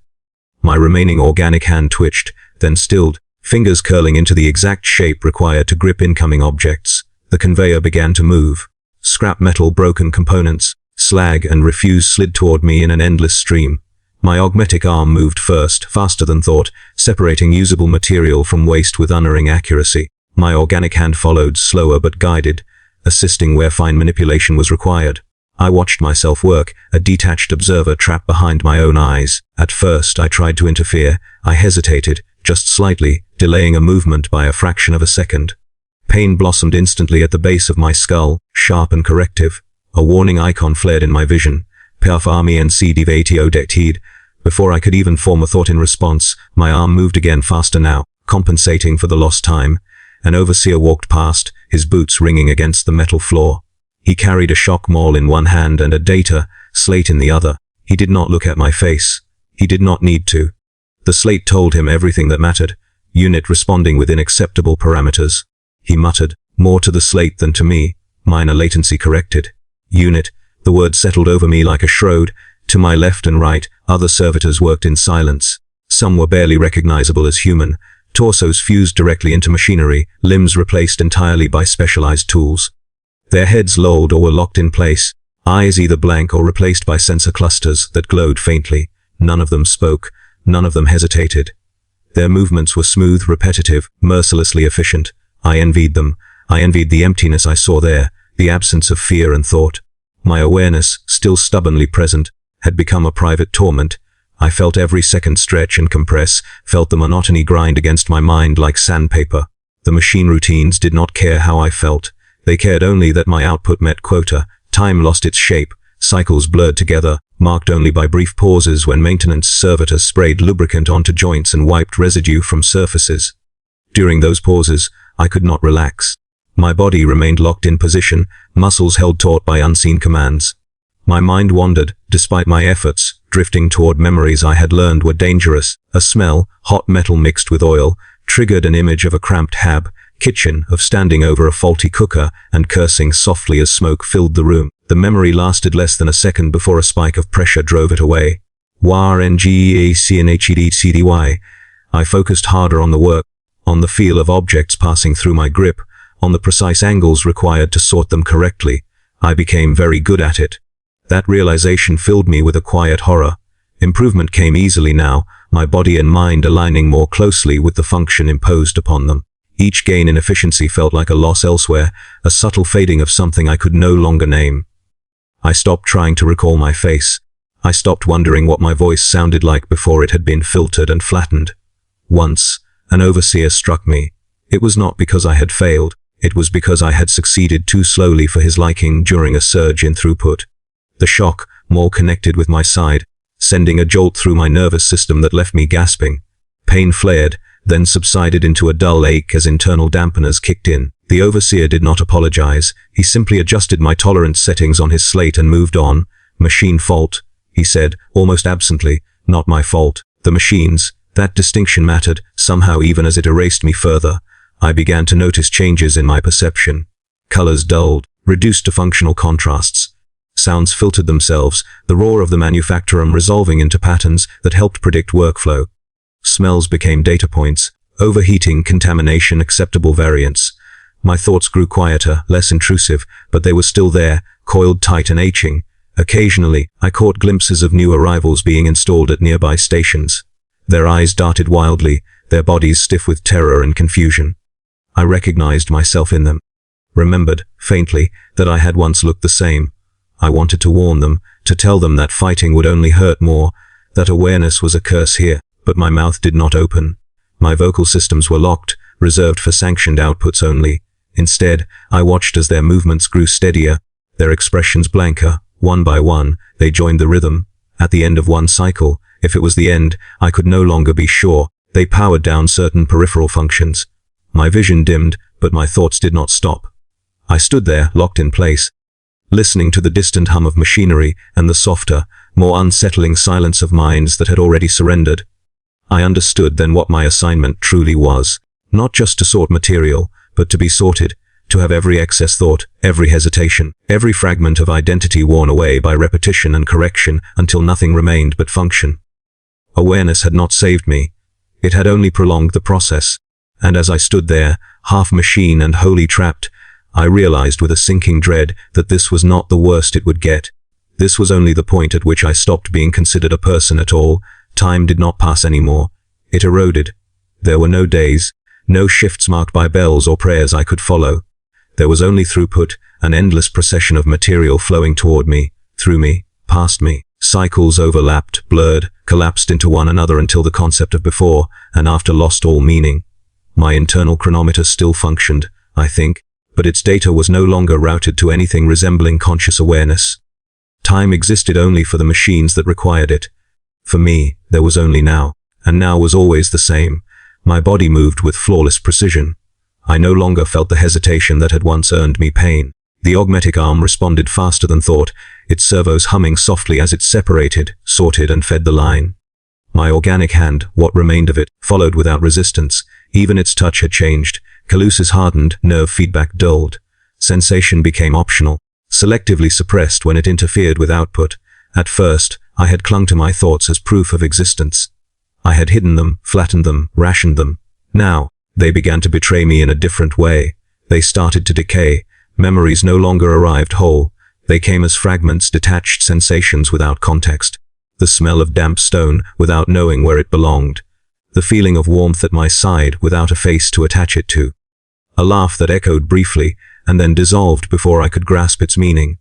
S1: My remaining organic hand twitched, then stilled, fingers curling into the exact shape required to grip incoming objects. The conveyor began to move. Scrap metal, broken components, slag and refuse slid toward me in an endless stream. My augmetic arm moved first, faster than thought, separating usable material from waste with unerring accuracy. My organic hand followed, slower but guided, assisting where fine manipulation was required. I watched myself work, a detached observer trapped behind my own eyes. At first I tried to interfere. I hesitated, just slightly, delaying a movement by a fraction of a second. Pain blossomed instantly at the base of my skull, sharp and corrective. A warning icon flared in my vision. Perf Army NC Divatio Detid. Before I could even form a thought in response, my arm moved again, faster now, compensating for the lost time. An overseer walked past, his boots ringing against the metal floor. He carried a shock maul in one hand and a data slate in the other. He did not look at my face. He did not need to. The slate told him everything that mattered. Unit responding within acceptable parameters. He muttered, more to the slate than to me. Minor latency corrected. Unit. The word settled over me like a shroud. To my left and right, other servitors worked in silence. Some were barely recognizable as human. Torsos fused directly into machinery, limbs replaced entirely by specialized tools. Their heads lolled or were locked in place, eyes either blank or replaced by sensor clusters that glowed faintly. None of them spoke, none of them hesitated. Their movements were smooth, repetitive, mercilessly efficient. I envied them. I envied the emptiness I saw there, the absence of fear and thought. My awareness, still stubbornly present, had become a private torment. I felt every second stretch and compress, felt the monotony grind against my mind like sandpaper. The machine routines did not care how I felt. They cared only that my output met quota. Time lost its shape, cycles blurred together, marked only by brief pauses when maintenance servitors sprayed lubricant onto joints and wiped residue from surfaces. During those pauses, I could not relax. My body remained locked in position, muscles held taut by unseen commands. My mind wandered, despite my efforts, drifting toward memories I had learned were dangerous. A smell, hot metal mixed with oil, triggered an image of a cramped kitchen, of standing over a faulty cooker and cursing softly as smoke filled the room. The memory lasted less than a second before a spike of pressure drove it away. Warhammer. I focused harder on the work, on the feel of objects passing through my grip, on the precise angles required to sort them correctly. I became very good at it. That realization filled me with a quiet horror. Improvement came easily now, my body and mind aligning more closely with the function imposed upon them. Each gain in efficiency felt like a loss elsewhere, a subtle fading of something I could no longer name. I stopped trying to recall my face. I stopped wondering what my voice sounded like before it had been filtered and flattened. Once, an overseer struck me. It was not because I had failed, it was because I had succeeded too slowly for his liking during a surge in throughput. The shock, more connected with my side, sending a jolt through my nervous system that left me gasping. Pain flared, then subsided into a dull ache as internal dampeners kicked in. The overseer did not apologize, he simply adjusted my tolerance settings on his slate and moved on. Machine fault, he said, almost absently, not my fault. The machines, that distinction mattered, somehow even as it erased me further. I began to notice changes in my perception. Colors dulled, reduced to functional contrasts. Sounds filtered themselves, the roar of the manufacturer resolving into patterns that helped predict workflow. Smells became data points, overheating, contamination, acceptable variants. My thoughts grew quieter, less intrusive, but they were still there, coiled tight and aching. Occasionally, I caught glimpses of new arrivals being installed at nearby stations. Their eyes darted wildly, their bodies stiff with terror and confusion. I recognized myself in them. Remembered, faintly, that I had once looked the same. I wanted to warn them, to tell them that fighting would only hurt more, that awareness was a curse here, but my mouth did not open. My vocal systems were locked, reserved for sanctioned outputs only. Instead, I watched as their movements grew steadier, their expressions blanker. One by one, they joined the rhythm. At the end of one cycle, if it was the end, I could no longer be sure. They powered down certain peripheral functions. My vision dimmed, but my thoughts did not stop. I stood there, locked in place, listening to the distant hum of machinery and the softer, more unsettling silence of minds that had already surrendered. I understood then what my assignment truly was. Not just to sort material, but to be sorted, to have every excess thought, every hesitation, every fragment of identity worn away by repetition and correction until nothing remained but function. Awareness had not saved me. It had only prolonged the process. And as I stood there, half machine and wholly trapped, I realized with a sinking dread that this was not the worst it would get. This was only the point at which I stopped being considered a person at all. Time did not pass anymore. It eroded. There were no days, no shifts marked by bells or prayers I could follow. There was only throughput, an endless procession of material flowing toward me, through me, past me. Cycles overlapped, blurred, collapsed into one another until the concept of before and after lost all meaning. My internal chronometer still functioned, I think, but its data was no longer routed to anything resembling conscious awareness. Time existed only for the machines that required it. For me, there was only now, and now was always the same. My body moved with flawless precision. I no longer felt the hesitation that had once earned me pain. The augmetic arm responded faster than thought, its servos humming softly as it separated, sorted and fed the line. My organic hand, what remained of it, followed without resistance. Even its touch had changed. Caluses hardened, nerve feedback dulled. Sensation became optional, selectively suppressed when it interfered with output. At first, I had clung to my thoughts as proof of existence. I had hidden them, flattened them, rationed them. Now, they began to betray me in a different way. They started to decay. Memories no longer arrived whole. They came as fragments, detached sensations without context. The smell of damp stone without knowing where it belonged. The feeling of warmth at my side without a face to attach it to. A laugh that echoed briefly and then dissolved before I could grasp its meaning.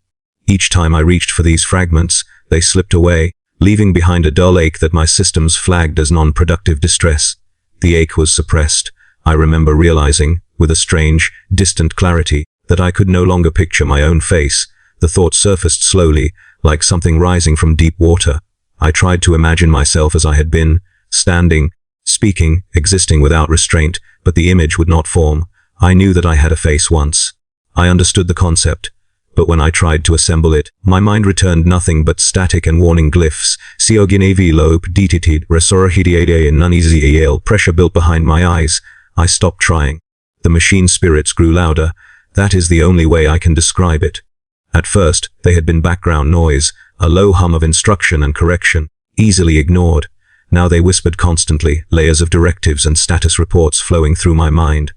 S1: Each time I reached for these fragments, they slipped away, leaving behind a dull ache that my systems flagged as non-productive distress. The ache was suppressed. I remember realizing, with a strange, distant clarity, that I could no longer picture my own face. The thought surfaced slowly, like something rising from deep water. I tried to imagine myself as I had been, standing, speaking, existing without restraint, but the image would not form. I knew that I had a face once. I understood the concept, but when I tried to assemble it, my mind returned nothing but static and warning glyphs. Pressure built behind my eyes. I stopped trying. The machine spirits grew louder. That is the only way I can describe it. At first, they had been background noise, a low hum of instruction and correction, easily ignored. Now they whispered constantly, layers of directives and status reports flowing through my mind.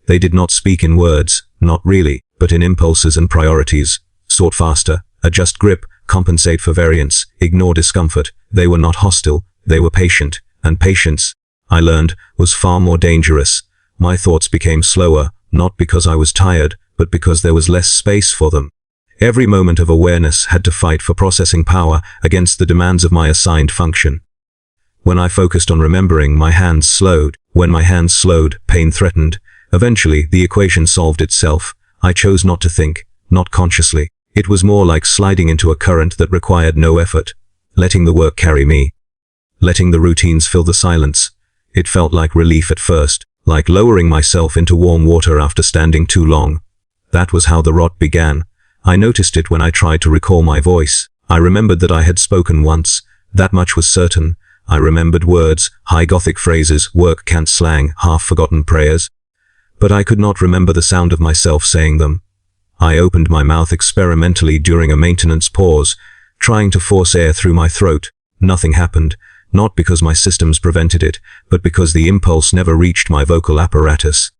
S1: They did not speak in words, not really, but in impulses and priorities. Sort faster, adjust grip, compensate for variance, ignore discomfort. They were not hostile, they were patient, and patience, I learned, was far more dangerous. My thoughts became slower, not because I was tired, but because there was less space for them. Every moment of awareness had to fight for processing power against the demands of my assigned function. When I focused on remembering, my hands slowed. When my hands slowed, pain threatened. Eventually, the equation solved itself. I chose not to think, not consciously. It was more like sliding into a current that required no effort, letting the work carry me, letting the routines fill the silence. It felt like relief at first, like lowering myself into warm water after standing too long. That was how the rot began. I noticed it when I tried to recall my voice. I remembered that I had spoken once. That much was certain. I remembered words, high Gothic phrases, work cant slang, half-forgotten prayers. But I could not remember the sound of myself saying them. I opened my mouth experimentally during a maintenance pause, trying to force air through my throat. Nothing happened, not because my systems prevented it, but because the impulse never reached my vocal apparatus.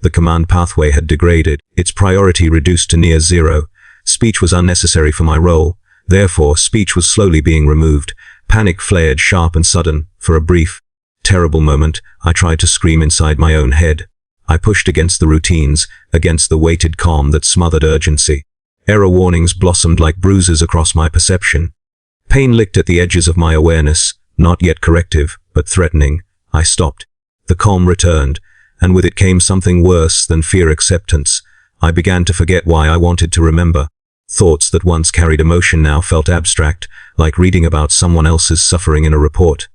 S1: The command pathway had degraded, its priority reduced to near zero. Speech was unnecessary for my role. Therefore, speech was slowly being removed. Panic flared sharp and sudden. For a brief, terrible moment, I tried to scream inside my own head. I pushed against the routines, against the weighted calm that smothered urgency. Error warnings blossomed like bruises across my perception. Pain licked at the edges of my awareness, not yet corrective, but threatening. I stopped. The calm returned, and with it came something worse than fear acceptance. I began to forget why I wanted to remember. Thoughts that once carried emotion now felt abstract, like reading about someone else's suffering in a report.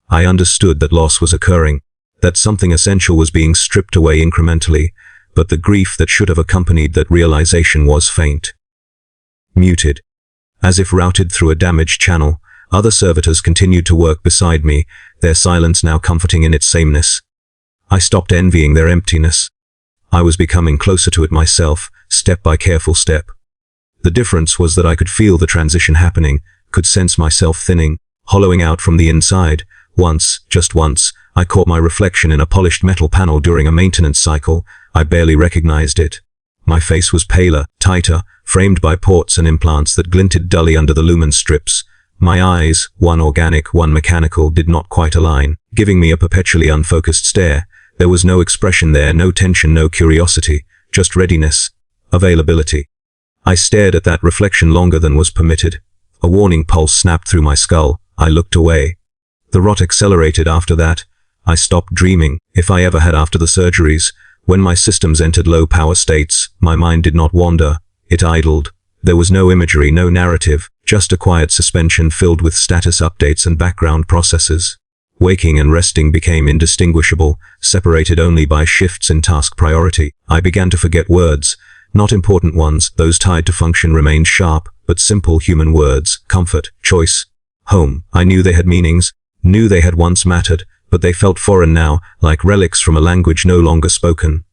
S1: I understood that loss was occurring, that something essential was being stripped away incrementally, but the grief that should have accompanied that realization was faint. Muted. As if routed through a damaged channel, other servitors continued to work beside me, their silence now comforting in its sameness. I stopped envying their emptiness. I was becoming closer to it myself, step by careful step. The difference was that I could feel the transition happening, could sense myself thinning, hollowing out from the inside. Once, just once, I caught my reflection in a polished metal panel during a maintenance cycle. I barely recognized it. My face was paler, tighter, framed by ports and implants that glinted dully under the lumen strips. My eyes, one organic, one mechanical, did not quite align, giving me a perpetually unfocused stare. There was no expression there, no tension, no curiosity, just readiness, availability. I stared at that reflection longer than was permitted. A warning pulse snapped through my skull. I looked away. The rot accelerated after that. I stopped dreaming, if I ever had after the surgeries. When my systems entered low power states, my mind did not wander. It idled. There was no imagery, no narrative, just a quiet suspension filled with status updates and background processes. Waking and resting became indistinguishable, separated only by shifts in task priority. I began to forget words. Not important ones, those tied to function remained sharp, but simple human words, comfort, choice, home. I knew they had meanings, knew they had once mattered, but they felt foreign now, like relics from a language no longer spoken.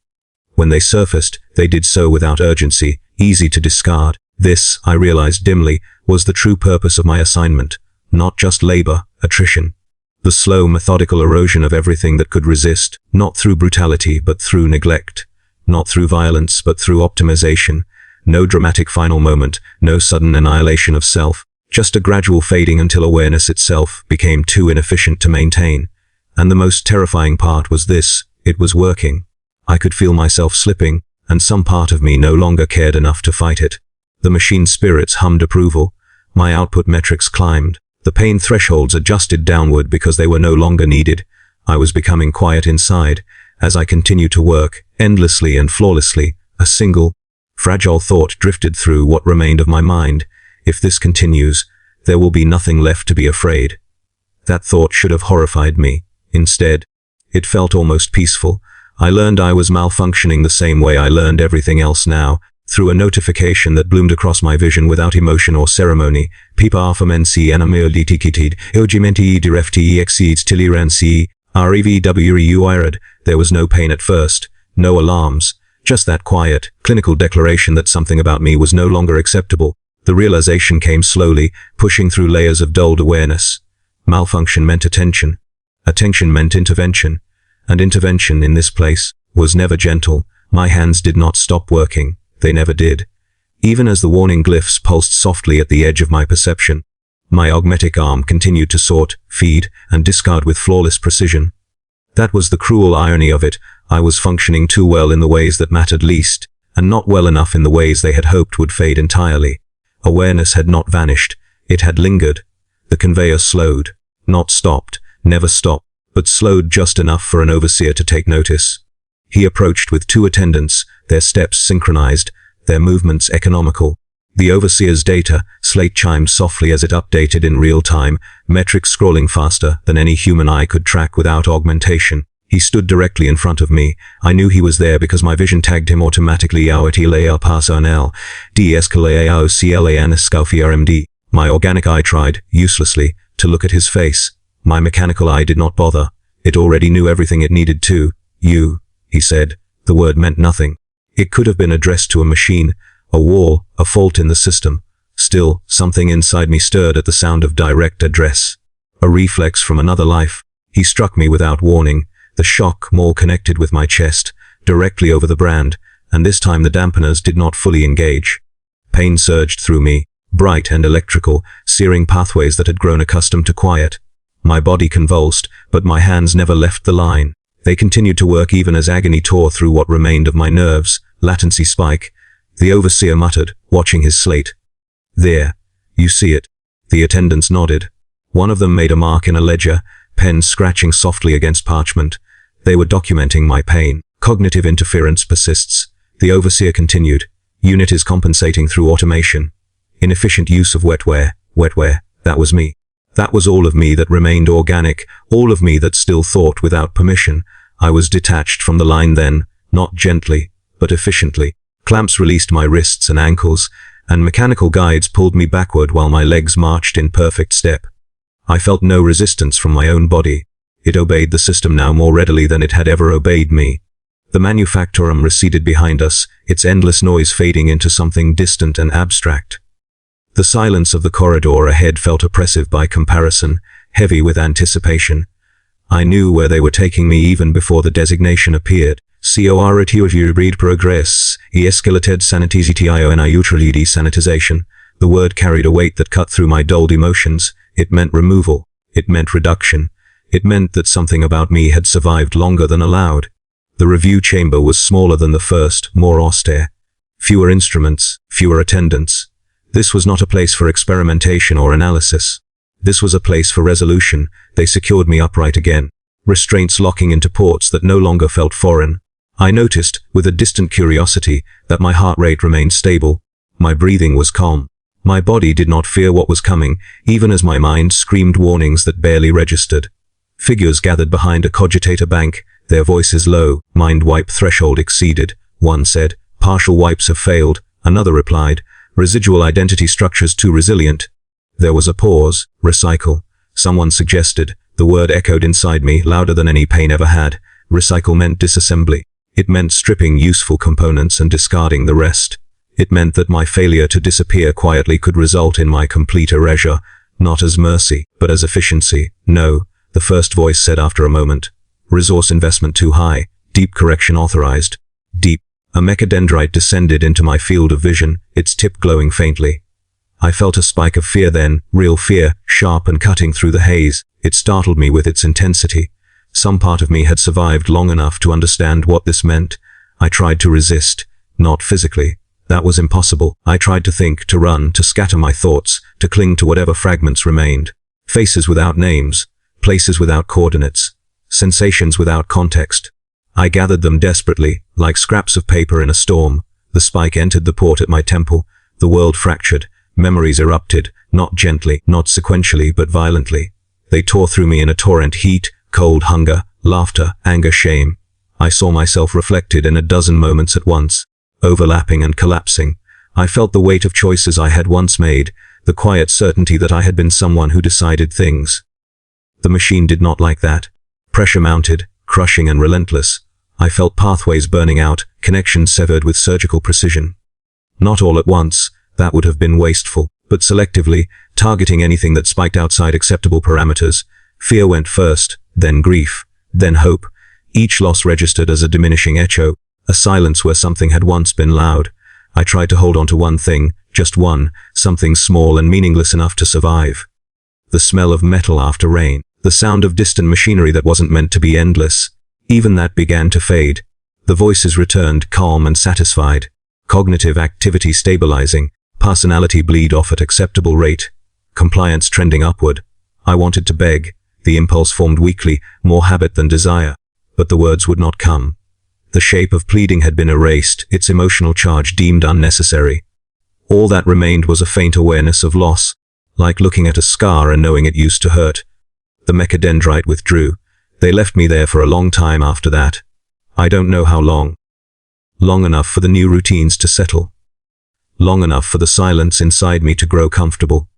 S1: When they surfaced, they did so without urgency, easy to discard. This, I realized dimly, was the true purpose of my assignment. Not just labor, attrition. The slow, methodical erosion of everything that could resist, not through brutality but through neglect. Not through violence, but through optimization. No dramatic final moment, no sudden annihilation of self, just a gradual fading until awareness itself became too inefficient to maintain. And the most terrifying part was this: it was working. I could feel myself slipping, and some part of me no longer cared enough to fight it. The machine spirits hummed approval. My output metrics climbed. The pain thresholds adjusted downward because they were no longer needed. I was becoming quiet inside. As I continued to work, endlessly and flawlessly, a single, fragile thought drifted through what remained of my mind. If this continues, there will be nothing left to be afraid. That thought should have horrified me. Instead, it felt almost peaceful. I learned I was malfunctioning the same way I learned everything else now, through a notification that bloomed across my vision without emotion or ceremony. Pipa afamensi enamir litikitid, ilgimenti direfti exceeds tiliransi. REVWREUIRAD. There was no pain at first, no alarms, just that quiet, clinical declaration that something about me was no longer acceptable. The realization came slowly, pushing through layers of dulled awareness. Malfunction meant attention. Attention meant intervention. And intervention in this place was never gentle. My hands did not stop working. They never did. Even as the warning glyphs pulsed softly at the edge of my perception, my augmetic arm continued to sort, feed, and discard with flawless precision. That was the cruel irony of it. I was functioning too well in the ways that mattered least, and not well enough in the ways they had hoped would fade entirely. Awareness had not vanished. It had lingered. The conveyor slowed. Not stopped. Never stopped. But slowed just enough for an overseer to take notice. He approached with 2 attendants, their steps synchronized, their movements economical. The overseer's data slate chimed softly as it updated in real time, metrics scrolling faster than any human eye could track without augmentation. He stood directly in front of me. I knew he was there because my vision tagged him automatically. My organic eye tried, uselessly, to look at his face. My mechanical eye did not bother. It already knew everything it needed to. You, he said. The word meant nothing. It could have been addressed to a machine, a wall, a fault in the system. Still, something inside me stirred at the sound of direct address. A reflex from another life. He struck me without warning, the shock more connected with my chest, directly over the brand, and this time the dampeners did not fully engage. Pain surged through me, bright and electrical, searing pathways that had grown accustomed to quiet. My body convulsed, but my hands never left the line. They continued to work even as agony tore through what remained of my nerves. Latency spike. The overseer muttered, watching his slate. There. You see it. The attendants nodded. One of them made a mark in a ledger, pen scratching softly against parchment. They were documenting my pain. Cognitive interference persists. The overseer continued. Unit is compensating through automation. Inefficient use of wetware. Wetware. That was me. That was all of me that remained organic, all of me that still thought without permission. I was detached from the line then, not gently, but efficiently. Clamps released my wrists and ankles, and mechanical guides pulled me backward while my legs marched in perfect step. I felt no resistance from my own body. It obeyed the system now more readily than it had ever obeyed me. The manufactorum receded behind us, its endless noise fading into something distant and abstract. The silence of the corridor ahead felt oppressive by comparison, heavy with anticipation. I knew where they were taking me even before the designation appeared. Read progress, escalated sanitization. The word carried a weight that cut through my dulled emotions. It meant removal. It meant reduction. It meant that something about me had survived longer than allowed. The review chamber was smaller than the first, more austere. Fewer instruments, fewer attendants. This was not a place for experimentation or analysis. This was a place for resolution. They secured me upright again. Restraints locking into ports that no longer felt foreign. I noticed, with a distant curiosity, that my heart rate remained stable. My breathing was calm. My body did not fear what was coming, even as my mind screamed warnings that barely registered. Figures gathered behind a cogitator bank, their voices low. Mind wipe threshold exceeded. One said, partial wipes have failed. Another replied, residual identity structures too resilient. There was a pause. Recycle. Someone suggested. The word echoed inside me, louder than any pain ever had. Recycle meant disassembly. It meant stripping useful components and discarding the rest. It meant that my failure to disappear quietly could result in my complete erasure, not as mercy, but as efficiency. No, the first voice said after a moment. Resource investment too high. Deep correction authorized. Deep. A mechadendrite descended into my field of vision, its tip glowing faintly. I felt a spike of fear then, real fear, sharp and cutting through the haze. It startled me with its intensity. Some part of me had survived long enough to understand what this meant. I tried to resist, not physically. That was impossible. I tried to think, to run, to scatter my thoughts, to cling to whatever fragments remained. Faces without names, places without coordinates, sensations without context. I gathered them desperately, like scraps of paper in a storm. The spike entered the port at my temple. The world fractured. Memories erupted, not gently, not sequentially, but violently. They tore through me in a torrent: heat, cold, hunger, laughter, anger, shame. I saw myself reflected in a dozen moments at once, overlapping and collapsing. I felt the weight of choices I had once made, the quiet certainty that I had been someone who decided things. The machine did not like that. Pressure mounted, crushing and relentless. I felt pathways burning out, connections severed with surgical precision. Not all at once, that would have been wasteful, but selectively, targeting anything that spiked outside acceptable parameters. Fear went first, then grief, then hope. Each loss registered as a diminishing echo, a silence where something had once been loud. I tried to hold on to one thing, just one, something small and meaningless enough to survive. The smell of metal after rain, the sound of distant machinery that wasn't meant to be endless. Even that began to fade. The voices returned, calm and satisfied. Cognitive activity stabilizing, personality bleed off at acceptable rate, compliance trending upward. I wanted to beg. The impulse formed weakly, more habit than desire. But the words would not come. The shape of pleading had been erased, its emotional charge deemed unnecessary. All that remained was a faint awareness of loss, like looking at a scar and knowing it used to hurt. The mechadendrite withdrew. They left me there for a long time after that. I don't know how long. Long enough for the new routines to settle. Long enough for the silence inside me to grow comfortable.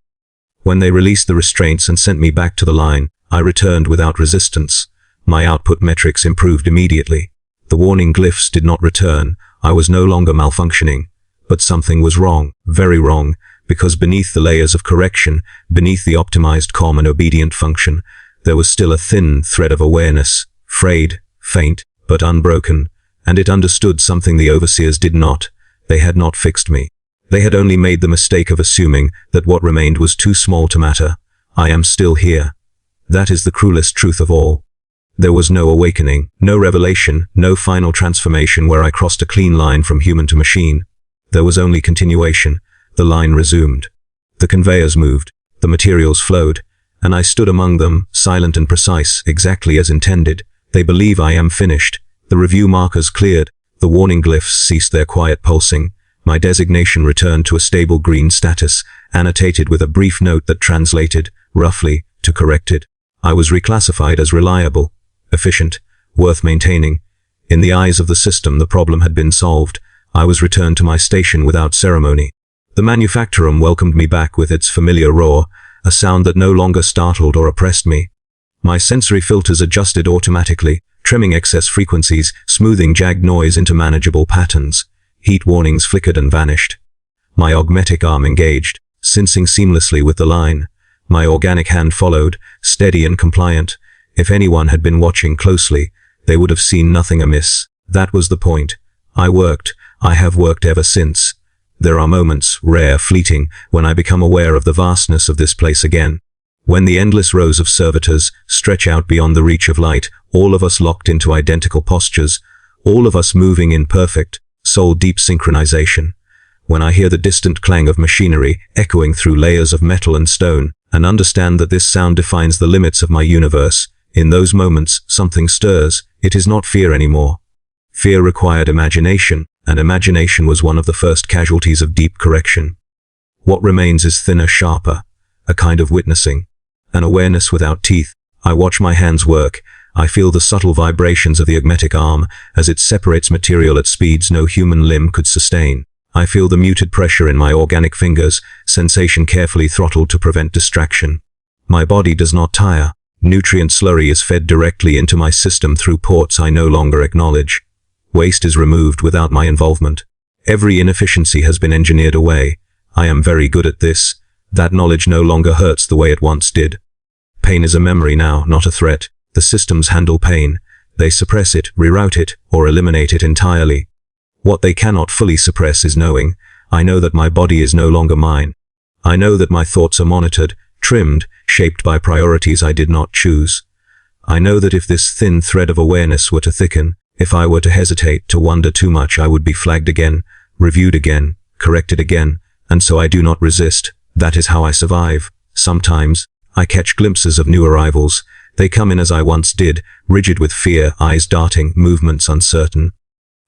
S1: When they released the restraints and sent me back to the line, I returned without resistance. My output metrics improved immediately. The warning glyphs did not return. I was no longer malfunctioning. But something was wrong, very wrong, because beneath the layers of correction, beneath the optimized calm and obedient function, there was still a thin thread of awareness, frayed, faint, but unbroken, and it understood something the overseers did not. They had not fixed me. They had only made the mistake of assuming that what remained was too small to matter. I am still here. That is the cruelest truth of all. There was no awakening, no revelation, no final transformation where I crossed a clean line from human to machine. There was only continuation. The line resumed. The conveyors moved. The materials flowed. And I stood among them, silent and precise, exactly as intended. They believe I am finished. The review markers cleared. The warning glyphs ceased their quiet pulsing. My designation returned to a stable green status, annotated with a brief note that translated, roughly, to corrected. I was reclassified as reliable, efficient, worth maintaining. In the eyes of the system, the problem had been solved. I was returned to my station without ceremony. The manufactorum welcomed me back with its familiar roar, a sound that no longer startled or oppressed me. My sensory filters adjusted automatically, trimming excess frequencies, smoothing jagged noise into manageable patterns. Heat warnings flickered and vanished. My augmetic arm engaged, syncing seamlessly with the line. My organic hand followed, steady and compliant. If anyone had been watching closely, they would have seen nothing amiss. That was the point. I worked. I have worked ever since. There are moments, rare, fleeting, when I become aware of the vastness of this place again. When the endless rows of servitors stretch out beyond the reach of light, all of us locked into identical postures, all of us moving in perfect, soul-deep synchronization. When I hear the distant clang of machinery echoing through layers of metal and stone, and understand that this sound defines the limits of my universe, in those moments, something stirs. It is not fear anymore. Fear required imagination, and imagination was one of the first casualties of deep correction. What remains is thinner, sharper, a kind of witnessing, an awareness without teeth. I watch my hands work. I feel the subtle vibrations of the augmetic arm as it separates material at speeds no human limb could sustain. I feel the muted pressure in my organic fingers, sensation carefully throttled to prevent distraction. My body does not tire. Nutrient slurry is fed directly into my system through ports I no longer acknowledge. Waste is removed without my involvement. Every inefficiency has been engineered away. I am very good at this. That knowledge no longer hurts the way it once did. Pain is a memory now, not a threat. The systems handle pain. They suppress it, reroute it, or eliminate it entirely. What they cannot fully suppress is knowing. I know that my body is no longer mine. I know that my thoughts are monitored, trimmed, shaped by priorities I did not choose. I know that if this thin thread of awareness were to thicken, if I were to hesitate, to wonder too much, I would be flagged again, reviewed again, corrected again, and so I do not resist. That is how I survive. Sometimes, I catch glimpses of new arrivals. They come in as I once did, rigid with fear, eyes darting, movements uncertain.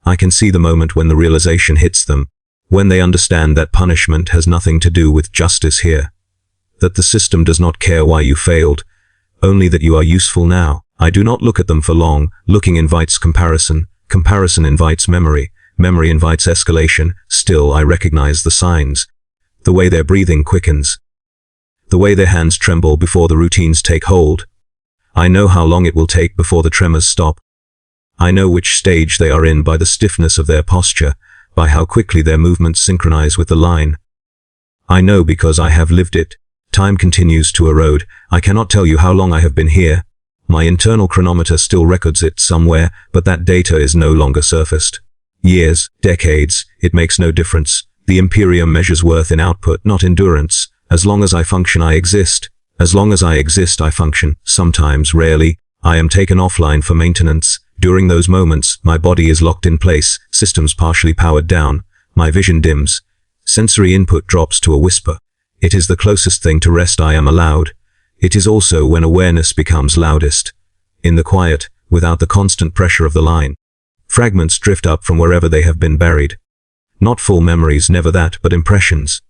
S1: I can see the moment when the realization hits them, when they understand that punishment has nothing to do with justice here. That the system does not care why you failed, only that you are useful now. I do not look at them for long. Looking invites comparison. Comparison invites memory. Memory invites escalation. Still, I recognize the signs. The way their breathing quickens. The way their hands tremble before the routines take hold. I know how long it will take before the tremors stop. I know which stage they are in by the stiffness of their posture, by how quickly their movements synchronize with the line. I know because I have lived it. Time continues to erode. I cannot tell you how long I have been here. My internal chronometer still records it somewhere, but that data is no longer surfaced. Years, decades, it makes no difference. The Imperium measures worth in output, not endurance. As long as I function, I exist. As long as I exist, I function. Sometimes, rarely, I am taken offline for maintenance. During those moments, my body is locked in place, systems partially powered down, my vision dims. Sensory input drops to a whisper. It is the closest thing to rest I am allowed. It is also when awareness becomes loudest. In the quiet, without the constant pressure of the line. Fragments drift up from wherever they have been buried. Not full memories, never that, but impressions.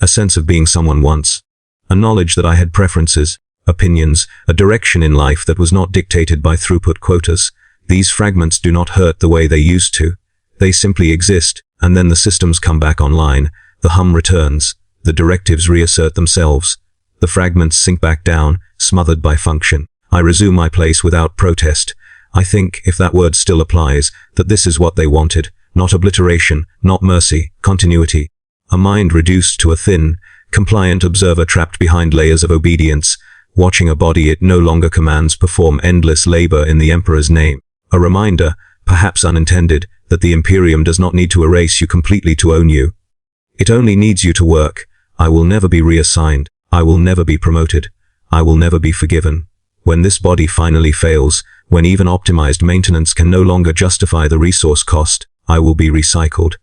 S1: A sense of being someone once. A knowledge that I had preferences, opinions, a direction in life that was not dictated by throughput quotas. These fragments do not hurt the way they used to. They simply exist, and then the systems come back online, the hum returns, the directives reassert themselves. The fragments sink back down, smothered by function. I resume my place without protest. I think, if that word still applies, that this is what they wanted. Not obliteration, not mercy, continuity. A mind reduced to a thin, compliant observer trapped behind layers of obedience, watching a body it no longer commands perform endless labor in the Emperor's name. A reminder, perhaps unintended, that the Imperium does not need to erase you completely to own you. It only needs you to work. I will never be reassigned. I will never be promoted. I will never be forgiven. When this body finally fails, when even optimized maintenance can no longer justify the resource cost, I will be recycled.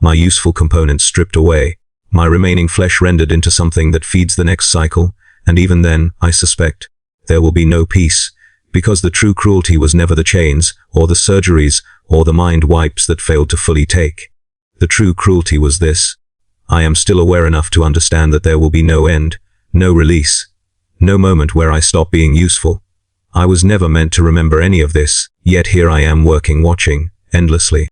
S1: My useful components stripped away. My remaining flesh rendered into something that feeds the next cycle, and even then, I suspect, there will be no peace, because the true cruelty was never the chains, or the surgeries, or the mind wipes that failed to fully take. The true cruelty was this. I am still aware enough to understand that there will be no end, no release, no moment where I stop being useful. I was never meant to remember any of this, yet here I am working, watching, endlessly.